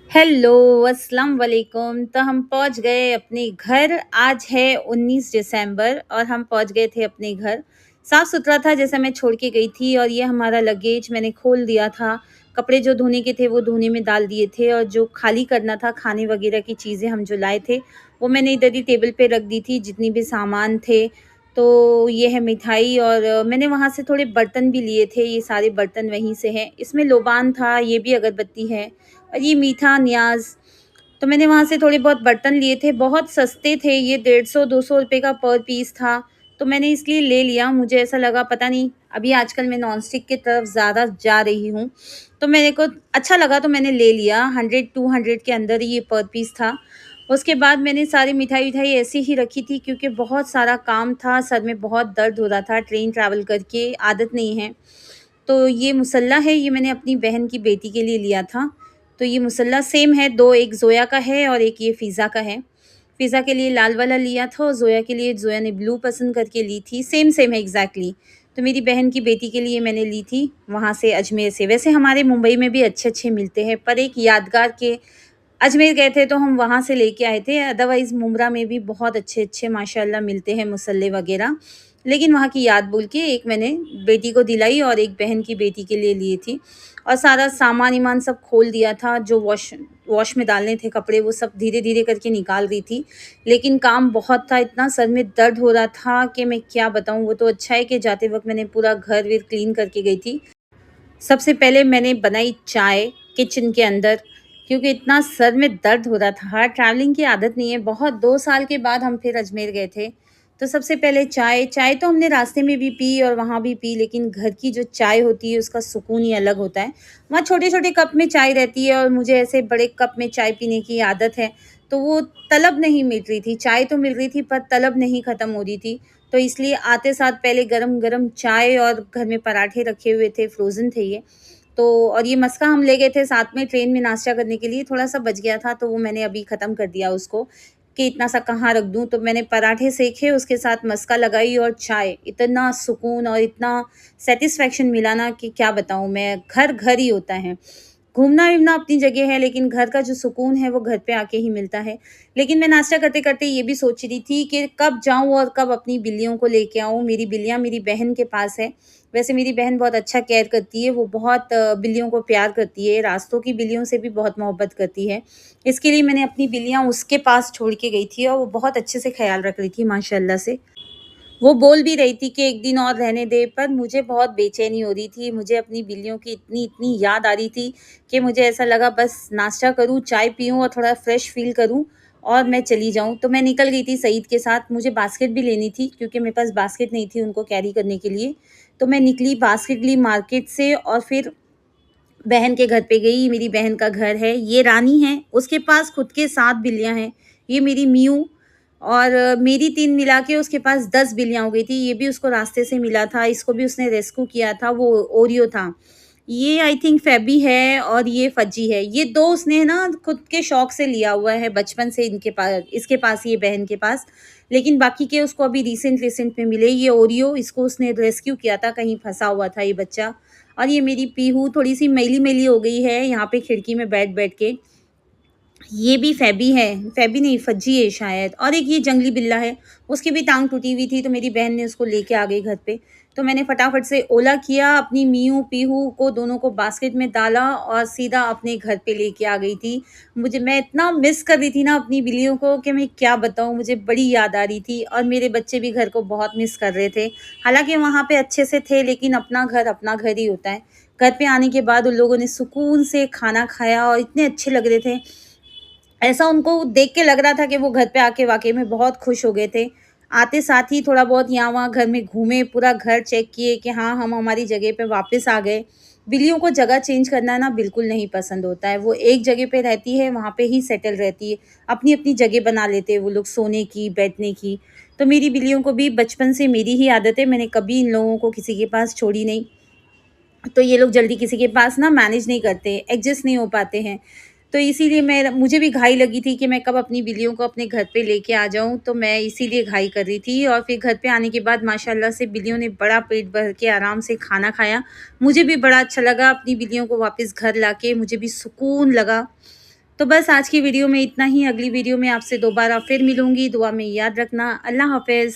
Hello, अस्सलाम वालेकुम। तो हम पहुंच गए अपने घर। आज है 19 दिसंबर और हम पहुंच गए थे अपने घर। साफ सुथरा था जैसा मैं छोड़ के गई थी, और ये हमारा लगेज मैंने खोल दिया था। कपड़े जो धोने के थे वो धोने में डाल दिए थे, और जो खाली करना था खाने वगैरह की चीज़ें हम जो लाए थे वो मैंने इधर ही टेबल पे रख दी थी, जितनी भी सामान थे। तो ये है मिठाई, और मैंने वहाँ से थोड़े बर्तन भी लिए थे, ये सारे बर्तन वहीं से हैं। इसमें लोबान था, ये भी अगरबत्ती है, और ये मीठा न्याज़। तो मैंने वहाँ से थोड़े बहुत बर्तन लिए थे, बहुत सस्ते थे, ये 150-200 रुपए का पर पीस था। तो मैंने इसलिए ले लिया, मुझे ऐसा लगा पता नहीं, अभी आजकल मैं नॉन स्टिक की तरफ ज़्यादा जा रही हूँ, तो मेरे को अच्छा लगा तो मैंने ले लिया। 100-200 के अंदर ही ये पर पीस था। उसके बाद मैंने सारी मिठाई-विठाई ऐसे ही रखी थी, क्योंकि बहुत सारा काम था, सर में बहुत दर्द हो रहा था, ट्रेन ट्रैवल करके आदत नहीं है। तो ये मुसल्ला है, ये मैंने अपनी बहन की बेटी के लिए लिया था। तो ये मुसल्ला सेम है, 2, एक ज़ोया का है और एक ये फ़िज़ा का है। फ़िज़ा के लिए लाल वाला लिया था, और ज़ोया के लिए ज़ोया ने ब्लू पसंद करके ली थी। सेम-सेम है एग्ज़ैक्टली। तो मेरी बहन की बेटी के लिए मैंने ली थी वहाँ से, अजमेर से। वैसे हमारे मुंबई में भी अच्छे-अच्छे मिलते हैं, पर एक यादगार के अजमेर गए थे तो हम वहाँ से लेके आए थे। अदरवाइज़ मुम्बरा में भी बहुत अच्छे-अच्छे माशाअल्लाह मिलते हैं मुसल्ले वग़ैरह। लेकिन वहाँ की याद बोल के एक मैंने बेटी को दिलाई, और एक बहन की बेटी के लिए लिए थी। और सारा सामान-इमान सब खोल दिया था, जो वॉश वॉश में डालने थे कपड़े, वो सब धीरे-धीरे करके निकाल रही थी। लेकिन काम बहुत था, इतना सर में दर्द हो रहा था कि मैं क्या बताऊँ। वो तो अच्छा है कि जाते वक़्त मैंने पूरा घर-वर क्लीन करके गई थी। सबसे पहले मैंने बनाई चाय किचन के अंदर, क्योंकि इतना सर में दर्द हो रहा था, ट्रैवलिंग की आदत नहीं है बहुत। 2 साल के बाद हम फिर अजमेर गए थे। तो सबसे पहले चाय चाय तो हमने रास्ते में भी पी और वहाँ भी पी, लेकिन घर की जो चाय होती है उसका सुकून ही अलग होता है। वहाँ छोटे-छोटे कप में चाय रहती है, और मुझे ऐसे बड़े कप में चाय पीने की आदत है, तो वो तलब नहीं मिट रही थी। चाय तो मिल रही थी, पर तलब नहीं ख़त्म हो रही थी। तो इसलिए आते साथ पहले गरम-गरम चाय, और घर में पराठे रखे हुए थे, फ्रोज़न थे ये। तो और ये मस्का हम ले गए थे साथ में ट्रेन में नाश्ता करने के लिए, थोड़ा-सा बच गया था, तो वो मैंने अभी ख़त्म कर दिया उसको, कि इतना सा कहाँ रख दूँ। तो मैंने पराठे सेके, उसके साथ मस्का लगाई और चाय। इतना सुकून और इतना सैटिस्फैक्शन मिला ना कि क्या बताऊँ मैं, घर-घर ही होता है। घूमना-फिरना अपनी जगह है, लेकिन घर का जो सुकून है वो घर पे आके ही मिलता है। लेकिन मैं नाश्ता करते-करते ये भी सोच रही थी कि कब जाऊँ और कब अपनी बिल्लियों को लेके आऊँ। मेरी बिल्लियाँ मेरी बहन के पास है। वैसे मेरी बहन बहुत अच्छा केयर करती है, वो बहुत बिल्लियों को प्यार करती है, रास्तों की बिल्लियों से भी बहुत मोहब्बत करती है। इसके लिए मैंने अपनी बिल्लियाँ उसके पास छोड़ के गई थी, और वो बहुत अच्छे से ख़्याल रख रही थी माशाअल्लाह से। वो बोल भी रही थी कि एक दिन और रहने दे, पर मुझे बहुत बेचैनी हो रही थी। मुझे अपनी बिल्लियों की इतनी याद आ रही थी कि मुझे ऐसा लगा बस नाश्ता करूँ, चाय पीऊँ और थोड़ा फ्रेश फ़ील करूँ, और मैं चली जाऊँ। तो मैं निकल गई थी सईद के साथ। मुझे बास्केट भी लेनी थी, क्योंकि मेरे पास बास्केट नहीं थी उनको कैरी करने के लिए। तो मैं निकली, बास्केट ली मार्केट से, और फिर बहन के घर पे गई। मेरी बहन का घर है, ये रानी है, उसके पास खुद के 7 बिल्लियाँ हैं। ये मेरी मियू, और मेरी 3 मिला के उसके पास 10 बिल्लियाँ हो गई थी। ये भी उसको रास्ते से मिला था, इसको भी उसने रेस्क्यू किया था, वो ओरियो था। ये आई थिंक फेबी है, और ये फज्जी है। ये 2 उसने ना खुद के शौक से लिया हुआ है बचपन से, इसके पास, ये बहन के पास। लेकिन बाकी के उसको अभी रिसेंट में मिले। ये ओरियो, इसको उसने रेस्क्यू किया था, कहीं फँसा हुआ था ये बच्चा। और ये मेरी पीहू थोड़ी-सी मैली-मैली हो गई है यहाँ पे खिड़की में बैठ-बैठ के। ये भी फ़ैबी है, फ़ैबी नहीं फज्जी है शायद। और एक ये जंगली बिल्ला है, उसकी भी टाँग टूटी हुई थी, तो मेरी बहन ने उसको लेके आ गई घर पे। तो मैंने फटाफट से ओला किया, अपनी मियू, पीहू को दोनों को बास्केट में डाला, और सीधा अपने घर पे लेके आ गई थी। मैं इतना मिस कर रही थी ना अपनी बिल्लियों को कि मैं क्या बताऊँ, मुझे बड़ी याद आ रही थी, और मेरे बच्चे भी घर को बहुत मिस कर रहे थे। हालाँकि वहाँ पे अच्छे से थे, लेकिन अपना घर ही होता है। घर पे आने के बाद उन लोगों ने सुकून से खाना खाया, और इतने अच्छे लग रहे थे। ऐसा उनको देख के लग रहा था कि वो घर पे आके वाक़ई में बहुत खुश हो गए थे। आते साथ ही थोड़ा बहुत यहाँ-वहाँ घर में घूमे, पूरा घर चेक किए कि हाँ, हम हमारी जगह पे वापस आ गए। बिल्लियों को जगह चेंज करना ना बिल्कुल नहीं पसंद होता है। वो एक जगह पे रहती है, वहाँ पे ही सेटल रहती है। अपनी-अपनी जगह बना लेते हैं वो लोग सोने की, बैठने की। तो मेरी बिल्लियों को भी बचपन से मेरी ही आदत है, मैंने कभी इन लोगों को किसी के पास छोड़ी नहीं। तो ये लोग जल्दी किसी के पास ना मैनेज नहीं करते, एडजस्ट नहीं हो पाते हैं। तो इसीलिए मुझे भी घाई लगी थी कि मैं कब अपनी बिल्लियों को अपने घर पे लेके आ जाऊँ, तो मैं इसीलिए घाई कर रही थी। और फिर घर पे आने के बाद माशाल्लाह से बिल्लियों ने बड़ा पेट भर के आराम से खाना खाया। मुझे भी बड़ा अच्छा लगा अपनी बिल्लियों को वापस घर लाके, मुझे भी सुकून लगा। तो बस आज की वीडियो में इतना ही, अगली वीडियो में आपसे दोबारा फिर मिलूँगी, दुआ में याद रखना। अल्लाह हाफ़िज़।